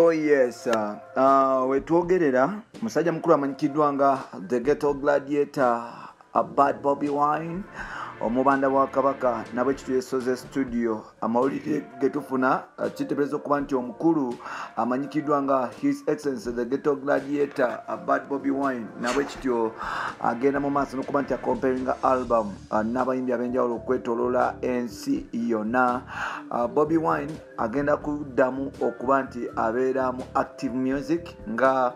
Oh yes, wetwogerera musajja mukulu amanyikiddwa nga the Ghetto Gladiator, a Bad Bobby Wine, omubanda wa Kabaka nabwe kituyesoze studio. Amawulire getufuna kitebereza okuba nti omukulu amanyikiddwa nga His Excellency the Ghetto Gladiator, a Bad Bobby Wine nabwe kityo agenda mu maaso n'okuba nti comparing album n'abayimbi ab'enjawulo okwetooloola ensi yonna. Bobby Wine agenda kuddamu okuba nti abeera mu active music nga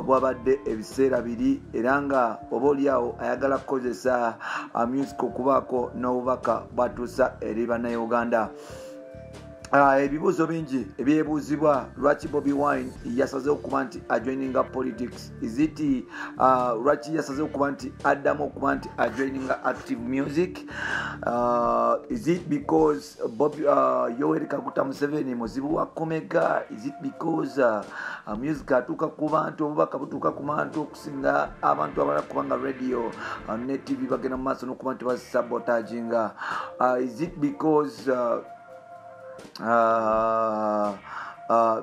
bwabadde ebiseera biri, era nga oba oliawo ayagala kukozesa music okubaako n'obubaka bwatuusa eri bannayuganda. Ebibuuzo bingi ebyebuuzibwa lwaki Bobby Wine yasazeewo okuba nti ajoininga politics. Is it lwaki yasazeewo okuba nti addamu okuba nti ajoininga active music? Is it because Yoweri Kaguta Museveni muzibu wa komega? Is it because music atuuka ku bantu, obubaka butuuka ku bantu okusinga abantu abalala kubanga radio ne TV bagenda mu maaso n'okuba nti basabotaginga? Is it because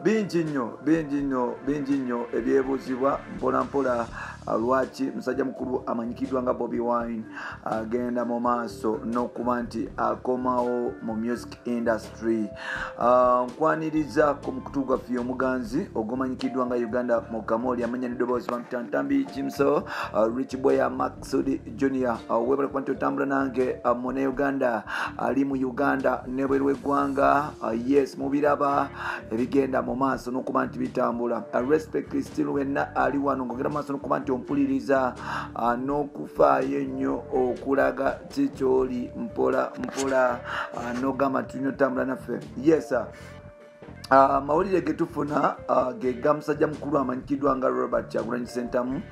bingi nnyo ebyebuuzibwa mpola lwaki musajja mukulu amanyikiddwa nga Bobby Wine agenda mu maaso n'okuba nti akomawo mu music industry. Nkwaniriza ku mukutu gwaffe omuganzi ogumanyikiddwa nga Uganda mu Kamoli amanya n'eddoboozi bamutantambi Jimso Rich Boy Maxudi Junior. Webale kuba nti otambula nange mune Uganda ali mu Uganda n'ebweru w'eggwanga. Yes, mubiraba ebigenda mu maaso n'okuba nti bitambula. Respect still wenna ali wano ngogera mu maaso n'okuba nti ompuliriza n'okufaayo ennyo okulaga kikyoli mpola n'ogamba tulina otambula naffe. Yes, mawulire getufuna gega musajja mukulu amanyikiddwa nga Robert Kyagulanyi Ssentamu,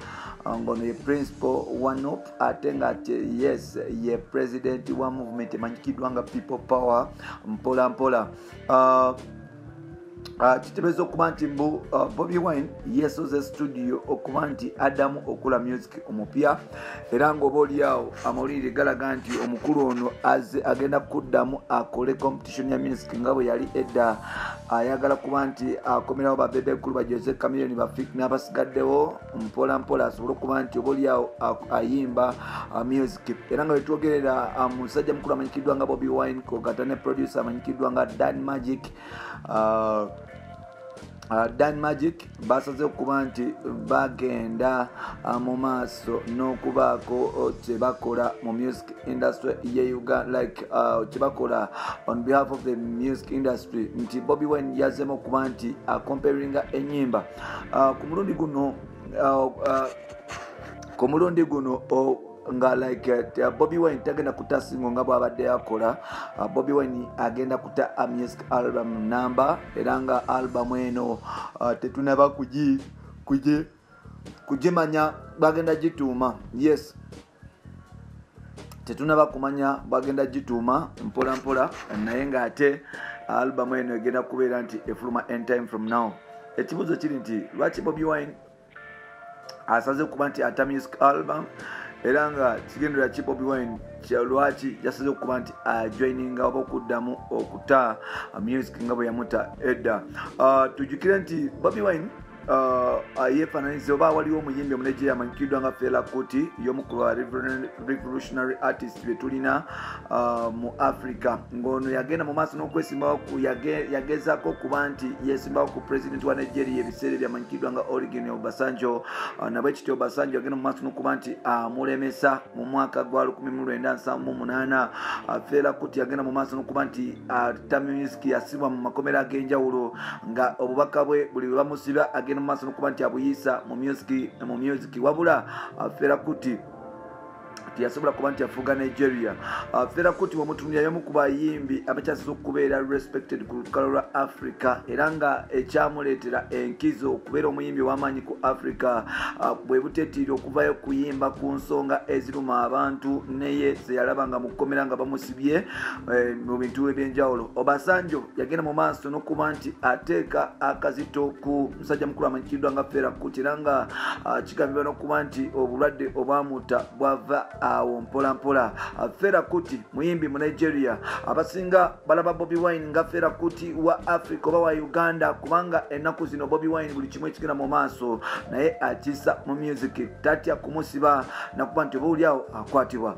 ngono ye principal one up ate nga yes ye president wa movement emanyikiddwa nga People Power mpola. Kitebeeza okuba nti Bobby Wine yesoze studio okuba nti addamu okula music omupya, era ng'oba oliawo amawulire galaga nti omukulu ono agenda kuddamu akole competition ya music nga bwe yali edda. Ayagala kuba nti akomerawo babebe kulu ba Jose Chameleone bafik n'abasigaddewo mpola asobole okuba nti oba oliawo ayimba music. Era nga wetwogerera musajja mukulu amanyikiddwa nga Bobby Wine kogata ne producer amanyikiddwa nga Dan Magic basaze okuba nti bagenda mu maaso n'okubaako kyebakola mu music industry ye Uganda, like kyebakola on behalf of the music industry. Nti Bobby Wine yazemu okuba nti comparinga ennyimba ku mulundi guno nga like Bobby Wine tagenda kuta singo nga bwabadde akola. Bobby Wine agenda kuta music album number, era nga album eno tetunaba kugimanya bagenda gituuma. Yes, tetunaba kumanya bagenda gituuma mpola naye nga ate album eno egenda kubeera nti efuluma anytime from now. Ekibuuzo kiri nti lwaki Bobby Wine asaze okuba nti ata music album, era nga kigendera ki Bobby Wine lwaki yasaze okuba nti ajoininga oba okuddamu okuta music nga bwe yamuta edda. Tujjukire nti Bobby Wine yeefaananyiza oba waliwo omuyimbi omunegeria amanyikiddwa nga Fela Kuti, y'omukulu wa revolutionary artist be tulina mu Africa. Ng'ono yagenda mu maaso n'okwesimbawo yagezaako okuba nti yeesimbawo ku president wa Nigeria ebiseera ebyamanyikiddwa nga Olusegun Obasanjo. Nabwe kityo Obasanjo yagenda mu maaso n'okuba nti amulemesa mu mwaka gwa 1978. Fela Kuti yagenda mu maaso n'okuba nti ata music yasibwa mu makomera ag'enjawulo, nga obubaka bwe buli bwe bamusiba mu maaso n'okuba nti abuyisa mu music wabula Fela Kuti tiyasobola kuba nti afuga Nigeria. Fela Kuti bw'omutunulira y'omu ku bayimbi abakyasinze okubeera respected ku lukalala lwa Africa, era nga ekyamuleetera enkizo okubeera omuyimbi ow'amaanyi ku Africa bwe buteetiira okuvayo kuyimba ku nsonga eziruma abantu, neye ze yalaba nga mu kkomera nga bamusibye mu bintu eby'enjawulo. Obasanjo yagenda mu maaso n'okuba nti ateeka akazito ku musajja mukulu amanyikiddwa nga Fela Kuti, era nga kigambibwa n'okuba nti obulwadde obwamuta bwava awo mpola mpola. Fela Kuti muyimbi mu Nigeria, abasinga balaba Bobi Wine nga Fela Kuti wa Africa oba wa Uganda, kubanga ennaku zino Bobi Wine buli kimu ekigenda mu maaso naye akisa mu music, tatya kumusiba nakuba nti oba oli awo akwatibwa.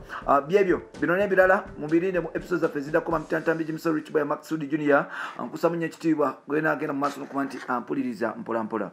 Byebyo bino n'ebirala mubirinde mu episodes zaffe zidakoma Mtantambi Jimso Rich Boy Maxudi Junior. Nkusamunya ekitiibwa gwe naagenda mu maaso nokuba nti ampuliriza mpola mpola.